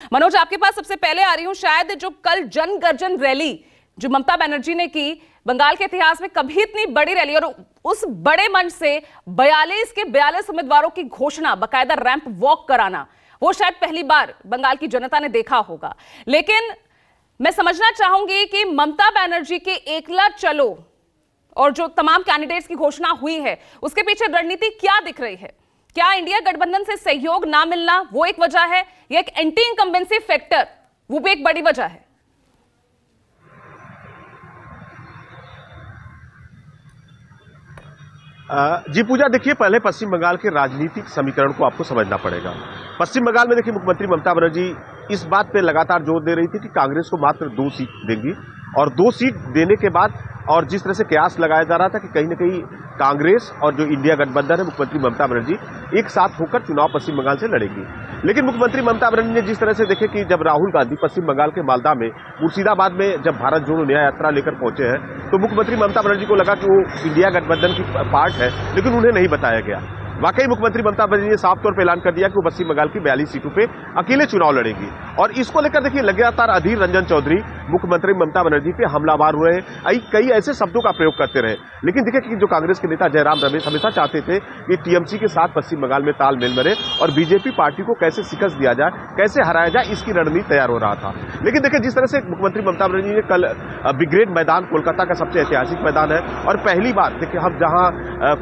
मनोज, आपके पास सबसे पहले आ रही हूं। शायद जो कल जन गर्जन रैली जो ममता बनर्जी ने की, बंगाल के इतिहास में कभी इतनी बड़ी रैली, और उस बड़े मंच से 42 के 42 उम्मीदवारों की घोषणा, बकायदा रैंप वॉक कराना, वो शायद पहली बार बंगाल की जनता ने देखा होगा। लेकिन मैं समझना चाहूंगी कि ममता बनर्जी के एकला चलो और जो तमाम कैंडिडेट्स की घोषणा हुई है, उसके पीछे रणनीति क्या दिख रही है? क्या इंडिया गठबंधन से सहयोग ना मिलना वो एक वजह है, या एक एंटी इनकम्बेंसी फैक्टर वो भी एक बड़ी वजह है? जी पूजा, देखिए पहले पश्चिम बंगाल के राजनीतिक समीकरण को आपको समझना पड़ेगा। पश्चिम बंगाल में देखिए मुख्यमंत्री ममता बनर्जी इस बात पे लगातार जोर दे रही थी कि कांग्रेस को मात्र 2 सीट देंगी, और 2 सीट देने के बाद और जिस तरह से कयास लगाया जा रहा था कि कहीं न कहीं कांग्रेस और जो इंडिया गठबंधन है, मुख्यमंत्री ममता बनर्जी एक साथ होकर चुनाव पश्चिम बंगाल से लड़ेंगी। लेकिन मुख्यमंत्री ममता बनर्जी ने जिस तरह से देखे कि जब राहुल गांधी पश्चिम बंगाल के मालदा में, मुर्शिदाबाद में जब भारत जोड़ो न्याय यात्रा लेकर पहुंचे हैं, तो मुख्यमंत्री ममता बनर्जी को लगा कि वो इंडिया गठबंधन की पार्ट है, लेकिन उन्हें नहीं बताया गया। वाकई मुख्यमंत्री ममता बनर्जी ने साफ तौर पर ऐलान कर दिया कि वो पश्चिम बंगाल की 42 सीटों पे अकेले चुनाव लड़ेंगी, और इसको लेकर देखिए लगातार अधीर रंजन चौधरी मुख्यमंत्री ममता बनर्जी पे हमलावर हुए हैं, कई ऐसे शब्दों का प्रयोग करते रहे। लेकिन देखिए कि जो कांग्रेस के नेता जयराम रमेश हमेशा चाहते थे कि टीएमसी के साथ पश्चिम बंगाल में तालमेल बने और बीजेपी पार्टी को कैसे शिकस्त दिया जाए, कैसे हराया जाए, इसकी रणनीति तैयार हो रहा था। लेकिन देखिए जिस तरह से मुख्यमंत्री ममता बनर्जी ने कल ब्रिगेड मैदान, कोलकाता का सबसे ऐतिहासिक मैदान है, और पहली बार देखिए हम जहां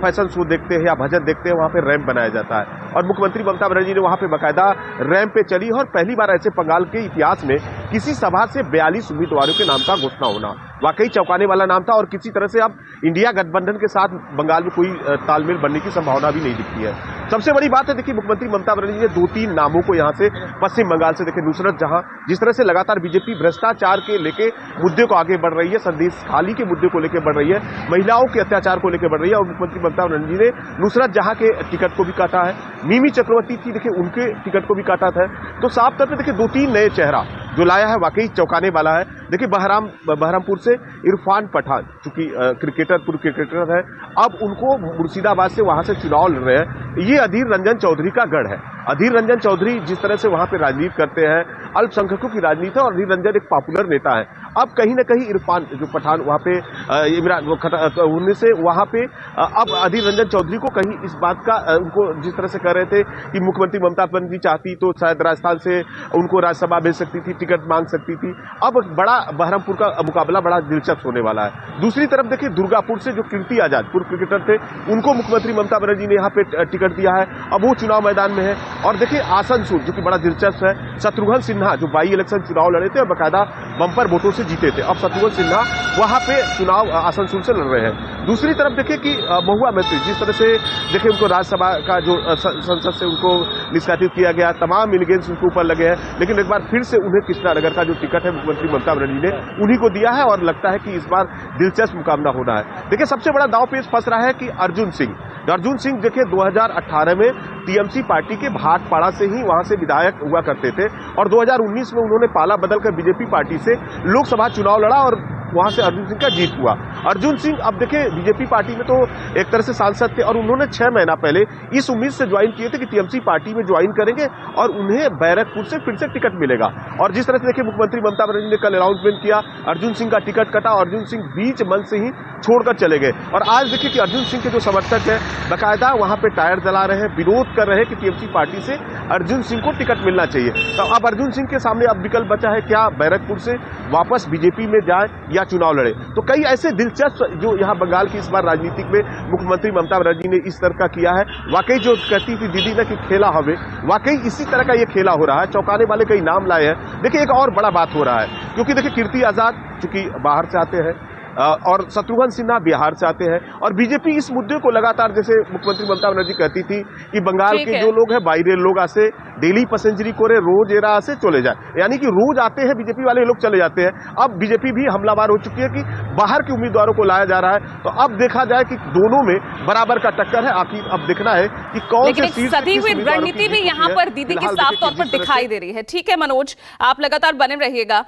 फैशन शो देखते हैं या भजन देखते हैं, वहां पे रैंप बनाया जाता है, और मुख्यमंत्री ममता बनर्जी ने वहां पे बकायदा रैंप पे चली, और पहली बार ऐसे बंगाल के इतिहास में किसी सभा से 42 उम्मीदवारों के नाम का घोषणा होना वाकई चौंकाने वाला नाम था। और किसी तरह से अब इंडिया गठबंधन के साथ बंगाल में कोई तालमेल बनने की संभावना भी नहीं दिखती है। सबसे बड़ी बात है देखिए मुख्यमंत्री ममता बनर्जी ने 2-3 नामों को यहां से पश्चिम बंगाल से, देखिए नुसरत जहां, जिस तरह से लगातार बीजेपी भ्रष्टाचार के लेके मुद्दे को आगे बढ़ रही है, संदेश खाली के मुद्दे को लेकर बढ़ रही है, महिलाओं के अत्याचार को लेकर बढ़ रही है, और मुख्यमंत्री ममता बनर्जी ने नुसरत जहां के टिकट को भी काटा है, मिमी चक्रवर्ती थी देखिए उनके टिकट को भी काटा था। तो साफ तौर पर देखिए 2-3 नए चेहरा जो लाया है वाकई चौंकाने वाला है। देखिए बहरामपुर से इरफान पठान, चूंकि पूर्व क्रिकेटर है, अब उनको मुर्शिदाबाद से वहां से चुनाव लड़ रहे हैं। ये अधीर रंजन चौधरी का गढ़ है। अधीर रंजन चौधरी जिस तरह से वहां पे राजनीति करते हैं, अल्पसंख्यकों की राजनीति है, और अधीर रंजन एक पॉपुलर नेता है। अब कहीं न कहीं इरफान जो पठान वहां पे इमरान उनमें से वहां पे अब अधीर रंजन चौधरी को कहीं इस बात का, उनको जिस तरह से कह रहे थे कि मुख्यमंत्री ममता बनर्जी चाहती तो शायद राजस्थान से उनको राज्यसभा भेज सकती थी, टिकट मांग सकती थी। अब बड़ा बहरामपुर का मुकाबला बड़ा दिलचस्प होने वाला है। दूसरी तरफ देखिए दुर्गापुर से जो कीर्ति आजाद पूर्व क्रिकेटर थे, उनको मुख्यमंत्री ममता बनर्जी ने यहाँ पे टिकट दिया है, अब वो चुनाव मैदान में है। और देखिए आसनसोल जो कि बड़ा दिलचस्प है, शत्रुघ्न सिन्हा जो बाई इलेक्शन चुनाव लड़े थे और बकायदा बंपर वोटों से जीते थे, अब शत्रुघ्न सिन्हा वहां पे चुनाव आसनसोल से लड़ रहे हैं। दूसरी तरफ देखिए कि महुआ मैत्री, जिस तरह से देखिए उनको राज्यसभा का जो संसद से उनको निष्कासित किया गया, तमाम एलिगेंस उनके ऊपर लगे हैं, लेकिन एक बार फिर से उन्हें कृष्णानगर का जो टिकट है मुख्यमंत्री ममता बनर्जी ने उन्हीं को दिया है, और लगता है कि इस बार दिलचस्प मुकाबला होना है। देखिए सबसे बड़ा दांव पेच फंस रहा है कि अर्जुन सिंह देखिए 2018 में टीएमसी पार्टी के भाटपाड़ा से ही वहां से विधायक हुआ करते थे, और 2019 में उन्होंने पाला बदलकर बीजेपी पार्टी से लोकसभा चुनाव लड़ा, और वहां से अर्जुन सिंह का जीत हुआ। अर्जुन सिंह अब देखिए बीजेपी पार्टी में तो एक तरह से सांसद थे, और उन्होंने 6 महीना पहले इस उम्मीद से ज्वाइन किए थे कि टीएमसी पार्टी में ज्वाइन करेंगे और उन्हें बैरकपुर से फिर से टिकट मिलेगा। और जिस तरह से देखिए मुख्यमंत्री ममता बनर्जी ने कल अनाउंसमेंट किया, अर्जुन सिंह का टिकट कटा, अर्जुन सिंह बीच मंच से ही छोड़कर चले गए। और आज देखिए कि अर्जुन सिंह के जो समर्थक है बकायदा वहां पे टायर जला रहे हैं, विरोध कर रहे हैं कि टीएमसी पार्टी से अर्जुन सिंह को टिकट मिलना चाहिए। तो अब अर्जुन सिंह के सामने अब विकल्प बचा है, क्या बैरकपुर से वापस बीजेपी में जाए या चुनाव लड़े। तो कई ऐसे दिलचस्प जो यहाँ बंगाल की इस बार राजनीतिक में मुख्यमंत्री ममता बनर्जी ने इस तरह का किया है। वाकई जो कहती थी दीदी ना कि खेला हमें, वाकई इसी तरह का ये खेला हो रहा है। चौंकाने वाले कई नाम लाए हैं। देखिए एक और बड़ा बात हो रहा है, क्योंकि देखिए कीर्ति आजाद चूंकि बाहर से आते हैं, और शत्रुघ्न सिन्हा बिहार से आते हैं, और बीजेपी इस मुद्दे को लगातार, जैसे मुख्यमंत्री ममता बनर्जी कहती थी कि बंगाल के जो लोग हैं बाहरी लोग आसे डेली पैसेंजरी करे रोज एरा से चले जाए, यानी कि रोज आते हैं बीजेपी वाले लोग चले जाते हैं। अब बीजेपी भी हमलावर हो चुकी है कि बाहर के उम्मीदवारों को लाया जा रहा है। तो अब देखा जाए कि दोनों में बराबर का टक्कर है। आखिर अब देखना है कि कौन से सीट सदी हुई रणनीति भी यहाँ पर दीदी की साफ तौर पर दिखाई दे रही है। ठीक है मनोज, आप लगातार बने रहिएगा।